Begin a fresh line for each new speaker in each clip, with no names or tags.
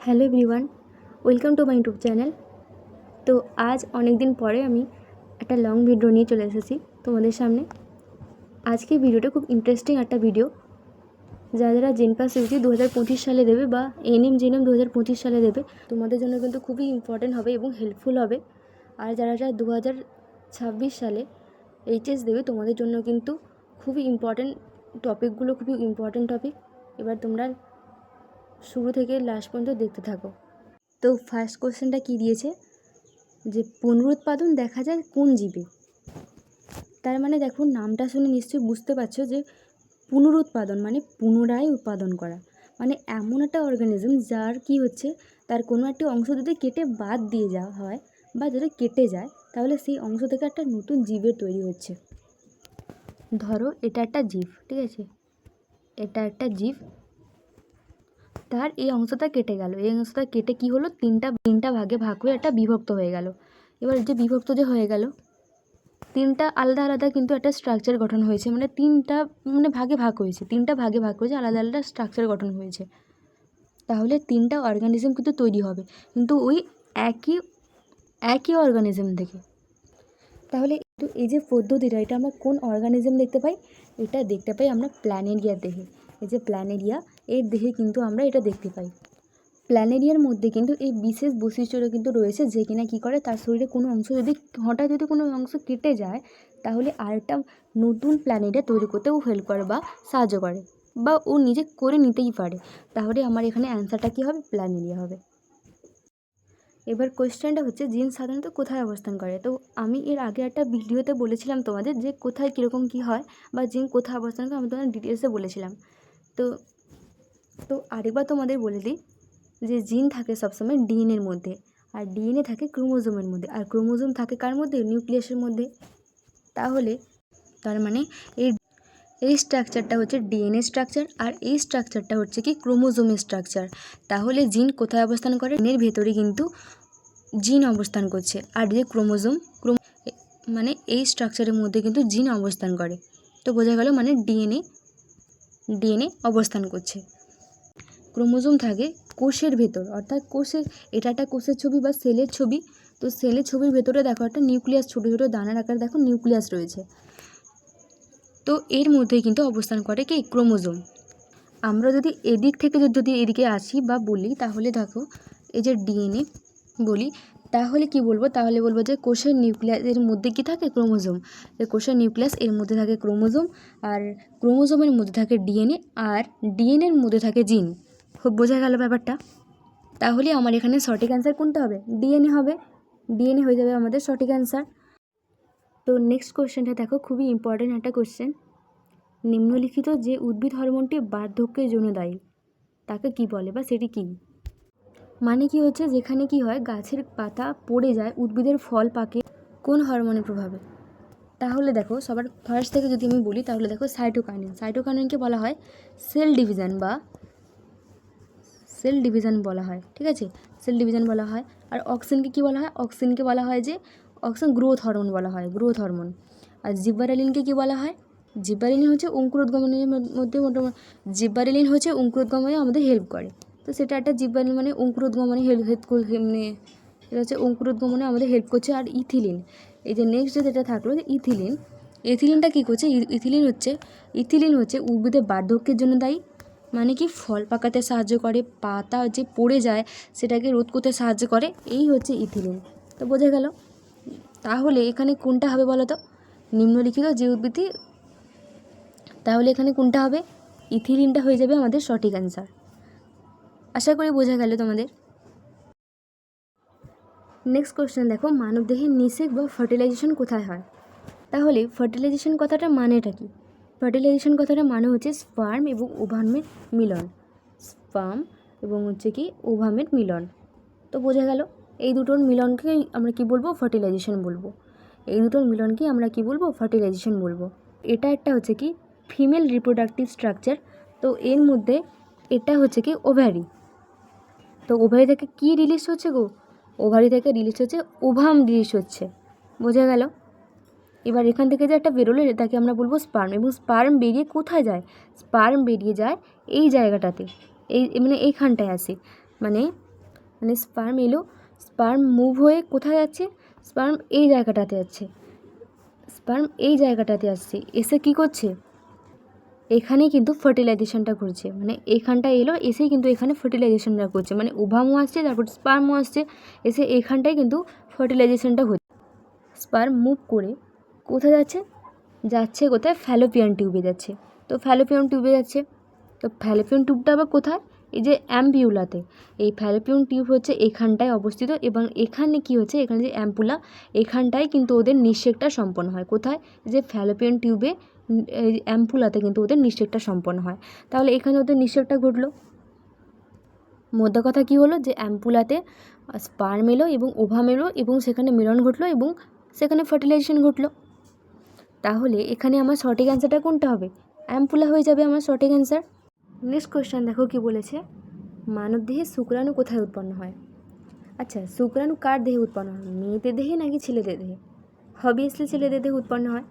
Hello everyone, welcome to my YouTube channel. তো আজ অনেক দিন পরে আমি একটা লং ভিডিও নিয়ে চলে এসেছি তোমাদের সামনে। আজকের ভিডিওটা খুব ইন্টারেস্টিং একটা ভিডিও। যারা জেনপাস ইউজি 2025 সালে দেবে বা এনএম জেনএম 2025 সালে দেবে, তোমাদের জন্য কিন্তু খুবই ইম্পর্টেন্ট হবে এবং হেল্পফুল হবে। আর যারা 2026 সালে এইচএস দেবে, তোমাদের জন্য কিন্তু খুবই ইম্পর্টেন্ট টপিকগুলো, খুবই ইম্পর্টেন্ট টপিক। এবার তোমরা শুরু থেকে লাস্ট পর্যন্ত দেখতে থাকো। তো ফার্স্ট কোশ্চেনটা কী দিয়েছে, যে পুনরুৎপাদন দেখা যায় কোন জীবে। তার মানে দেখো, নামটা শুনে নিশ্চয়ই বুঝতে পারছো যে পুনরুৎপাদন মানে পুনরায় উৎপাদন করা, মানে এমন একটা অর্গানিজম যার কি হচ্ছে, তার কোনো একটি অংশ যদি কেটে বাদ দিয়ে যাওয়া হয় বা যদি কেটে যায়, তাহলে সেই অংশ থেকে একটা নতুন জীবের তৈরি হচ্ছে। ধরো এটা একটা জীব, ঠিক আছে, এটা একটা জীব, তার এই অংশটা কেটে গেল, এই অংশটা কেটে কি হলো, তিনটা ভাগে ভাগ হয়ে একটা বিভক্ত হয়ে গেল। এবার যে বিভক্ত যে হয়ে গেল, তিনটা আলাদা আলাদা কিন্তু একটা স্ট্রাকচার গঠন হয়েছে, মানে ভাগে ভাগ হয়েছে, আলাদা আলাদা স্ট্রাকচার গঠন হয়েছে। তাহলে তিনটা অর্গানিজম কিন্তু তৈরি হবে, কিন্তু ওই একই অর্গানিজম থেকে। তাহলে এই যে পদ্ধতিটা, এটা আমরা কোন অর্গানিজম দেখতে পাই? এটা দেখতে পাই আমরা প্ল্যানেরিয়ার দেহে। এই যে প্ল্যানেরিয়া, এর দেহে কিন্তু আমরা এটা দেখতে পাই। প্ল্যানেরিয়ার মধ্যে কিন্তু এই বিশেষ বৈশিষ্ট্যটা কিন্তু রয়েছে, যে কিনা কী করে, তার শরীরে কোনো অংশ যদি কোনো অংশ কেটে যায়, তাহলে আরেকটা নতুন প্ল্যানেরিয়া তৈরি করতে ও হেল্প করে বা সাহায্য করে, বা ও নিজে করে নিতেই পারে। তাহলে আমার এখানে অ্যান্সারটা কী হবে? প্ল্যানেরিয়া হবে। এবার কোয়েশ্চেনটা হচ্ছে, জিন সাধারণত কোথায় অবস্থান করে? তো আমি এর আগে একটা ভিডিওতে বলেছিলাম তোমাদের যে কোথায় কীরকম কী হয়, বা জিন কোথায় অবস্থান করে, আমি তোমাদের ডিটেলসে বলেছিলাম। তো আরেকবার তোমাদের বলে দিই যে জিন থাকে সবসময় ডিএনএর মধ্যে, আর ডিএনএ থাকে ক্রোমোজোমের মধ্যে, আর ক্রোমোজোম থাকে কার মধ্যে? নিউক্লিয়াসের মধ্যে। তাহলে তার মানে এই স্ট্রাকচারটা হচ্ছে ডিএনএ স্ট্রাকচার, আর এই স্ট্রাকচারটা হচ্ছে কি ক্রোমোজোমের স্ট্রাকচার। তাহলে জিন কোথায় অবস্থান করে? ডিএনএর ভেতরে কিন্তু জিন অবস্থান করছে, আর যে ক্রোমোজোম মানে এই স্ট্রাকচারের মধ্যে কিন্তু জিন অবস্থান করে। তো বোঝা গেল, মানে ডিএনএ অবস্থান করছে। ক্রোমোজোম থাকে কোষের ভেতর, অর্থাৎ এটা একটা কোষের ছবি বা সেলের ছবি। তো সেলের ছবির ভেতরে দেখো একটা নিউক্লিয়াস, ছোটো ছোটো দানার আকারে দেখো নিউক্লিয়াস রয়েছে। তো এর মধ্যেই কিন্তু অবস্থান করে কি? ক্রোমোজোম। আমরা যদি এদিক থেকে যদি এদিকে আসি বা বলি, তাহলে দেখো এই যে ডিএনএ বলি, তাহলে কি বলবো? তাহলে বলবো যে কোষের নিউক্লিয়াসের মধ্যে কি থাকে? ক্রোমোজোম। কোষের নিউক্লিয়াস, এর মধ্যে থাকে ক্রোমোজোম, আর ক্রোমোজোমের মধ্যে থাকে ডিএনএ, আর ডিএনএর মধ্যে থাকে জিন। খুব বোঝা গেল ব্যাপারটা? তাহলে আমার এখানে সঠিক অ্যান্সার কোনটা হবে? ডিএনএ হবে। ডিএনএ হয়ে যাবে আমাদের সঠিক অ্যান্সার। তো নেক্সট কোশ্চেনটা দেখো, খুবই ইম্পর্টেন্ট একটা কোশ্চেন। নিম্নলিখিত যে উদ্ভিদ হরমোনটি বার্ধক্যের জন্য দায়ী, তাকে কি বলে বা সেটি কী? মানে কি হচ্ছে, যেখানে কি হয়, গাছের পাতা পড়ে যায়, উদ্ভিদের ফল পাকে কোন হরমোনের প্রভাবে? তাহলে দেখো, সবার ফার্স্ট থেকে যদি আমি বলি, তাহলে দেখো সাইটোকাইনিনকে বলা হয় সেল ডিভিশন বলা হয়, ঠিক আছে, সেল ডিভিশন বলা হয়। আর অক্সিনকে কি বলা হয়? অক্সিনকে বলা হয় যে অক্সিন গ্রোথ হরমোন বলা হয়, গ্রোথ হরমোন। আর জিব্বারেলিনকে কি বলা হয়? জিব্বারেলিন হচ্ছে অঙ্কুরোদ্গমনের মধ্যে জিব্বারেলিন হচ্ছে অঙ্কুরোদ্গমনে আমাদের হেল্প করে। তো সেটা একটা জিব্বারেলিন মানে অঙ্কুরোদ্গমনে মানে এটা হচ্ছে অঙ্কুরোদ্গমনে আমাদের হেল্প করছে। আর ইথিলিন, এই যে নেক্সট যেটা থাকলো যে ইথিলিনটা কী করছে? ইথিলিন হচ্ছে উদ্ভিদের বার্ধক্যের জন্য দায়ী। মানে কি, ফল পাকাতে সাহায্য করে, পাতা যে পড়ে যায় সেটাকে রোধ করতে সাহায্য করে, এই হচ্ছে ইথিলিন। তো বোঝা গেল। তাহলে এখানে কোনটা হবে বলো তো? নিম্নলিখিত যে উদ্ভিদটি, তাহলে এখানে কোনটা হবে? ইথিলিনটা হয়ে যাবে আমাদের সঠিক অ্যান্সার। আশা করি বোঝা গেল তোমাদের। নেক্সট কোশ্চেন দেখো, মানবদেহে নিষেক বা ফার্টিলাইজেশন কোথায় হয়? তাহলে ফার্টিলাইজেশন কথাটা মানেটা কি? ফার্টিলাইজেশন কথাটা মানে হচ্ছে স্পার্ম এবং ওভামের মিলন। স্পার্ম এবং হচ্ছে কি ওভামের মিলন। তো বোঝা গেল, এই দুটোর মিলনকে আমরা কি বলবো? ফার্টিলাইজেশন বলবো। ফার্টিলাইজেশন বলবো। এটা একটা হচ্ছে কি ফিমেল রিপ্রোডাক্টিভ স্ট্রাকচার। তো এর মধ্যে এটা হচ্ছে কি ওভারি। তো ওভারি থেকে কি রিলিজ হচ্ছে গো? ওভারি থেকে রিলিজ হচ্ছে ওভাম রিলিজ হচ্ছে। বোঝা গেল। এবার এখান থেকে যে একটা বেরোলে, তাকে আমরা বলবো স্পার্ম। এবং স্পার্ম বেরিয়ে কোথায় যায়? স্পার্ম বেরিয়ে যায় এই জায়গাটাতে, এই মানে এইখানটায় আসে, মানে মানে স্পার্ম এলো, স্পার্ম মুভ হয়ে কোথায় যাচ্ছে, স্পার্ম এই জায়গাটাতে যাচ্ছে, স্পার্ম এই জায়গাটাতে আসছে, এসে কী করছে, এখানেই কিন্তু ফার্টিলাইজেশনটা ঘটছে, মানে এইখানটা এলো এসেই কিন্তু এখানে ফার্টিলাইজেশনটা করছে, মানে ওভামও আসছে তারপর স্পার্মও আসছে, এসে এখানটায় কিন্তু ফার্টিলাইজেশনটা হচ্ছে। স্পার্ম মুভ করে কোথায় যাচ্ছে, যাচ্ছে কোথায়, ফ্যালোপিয়ান টিউবে যাচ্ছে। তো ফ্যালোপিয়ান টিউবে যাচ্ছে, তো ফ্যালোপিয়ান টিউবটা আবার কোথায়, এই যে অ্যাম্পিউলাতে, এই ফ্যালোপিয়ান টিউব হচ্ছে এখানটায় অবস্থিত, এবং এখানে কি হচ্ছে, এখানে যে অ্যাম্পুলা, এখানটায় কিন্তু ওদের নিঃশেকটা সম্পন্ন হয়। কোথায়, যে ফ্যালোপিয়ান টিউবে এই অ্যাম্পুলাতে কিন্তু ওদের নিঃশেকটা সম্পন্ন হয়। তাহলে এখানে ওদের নিঃশেকটা ঘটলো। মোদ্দা কথা কী হলো, যে অ্যাম্পুলাতে স্পার্ম এলো এবং ওভাম এলো এবং সেখানে মিলন ঘটলো এবং সেখানে ফার্টিলাইজেশন ঘটলো। তাহলে এখানে আমার সঠিক অ্যান্সারটা কোনটা হবে, অ্যাম্পুলা হয়ে যাবে আমার সঠিক অ্যান্সার। নেক্সট কোয়েশ্চেন দেখো কি বলেছে, মানবদেহে শুক্রাণু কোথায় উৎপন্ন হয়। আচ্ছা, শুক্রাণু কার দেহে উৎপন্ন হয়, মেয়েদের দেহে নাকি ছেলেদের দেহে? অবভিয়াসলি ছেলেদের দেহে উৎপন্ন হয়।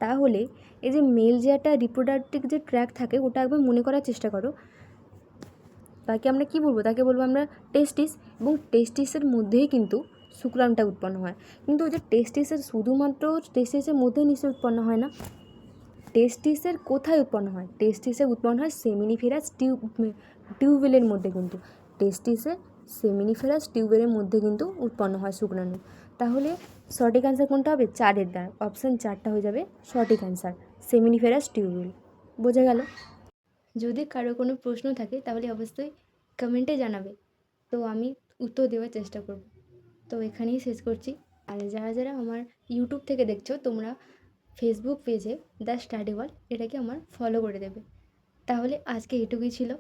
তাহলে এই যে মেল যে একটা রিপ্রোডাক্টিভ যে ট্র্যাক থাকে, ওটা একবার মনে করার চেষ্টা করো। তাকে আমরা কি বলবো, তাকে বলবো আমরা টেস্টিস, এবং টেস্টিসের মধ্যেই কিন্তু শুক্রাণুটা উৎপন্ন হয়। কিন্তু ওই যে টেস্টিসের শুধুমাত্র টেস্টিসের মধ্যেই নিশ্চয়ই উৎপন্ন হয় না, টেস্টিসের কোথায় উৎপন্ন হয়, টেস্টিসে উৎপন্ন হয় সেমিনিফেরাস টিউবেলের মধ্যে, কিন্তু টেস্টিসে সেমিনিফেরাস টিউবেলের মধ্যে কিন্তু উৎপন্ন হয় শুক্রাণু। তাহলে সঠিক অ্যান্সার কোনটা হবে, 4-এর দ্বার, অপশান 4টা হয়ে যাবে সঠিক অ্যান্সার, সেমিনিফেরাস টিউবেল। বোঝা গেল? যদি কারো কোনো প্রশ্ন থাকে তাহলে অবশ্যই কমেন্টে জানাবে, তো আমি উত্তর দেওয়ার চেষ্টা করব। তো এখানেই শেষ করছি। আর যারা যারা আমার ইউটিউব থেকে দেখছো, তোমরা ফেসবুক পেজে দ্য স্টাডি ওয়ার্ল্ড এটাকে আমার ফলো করে দেবে। তাহলে আজকে এটুকুই ছিল।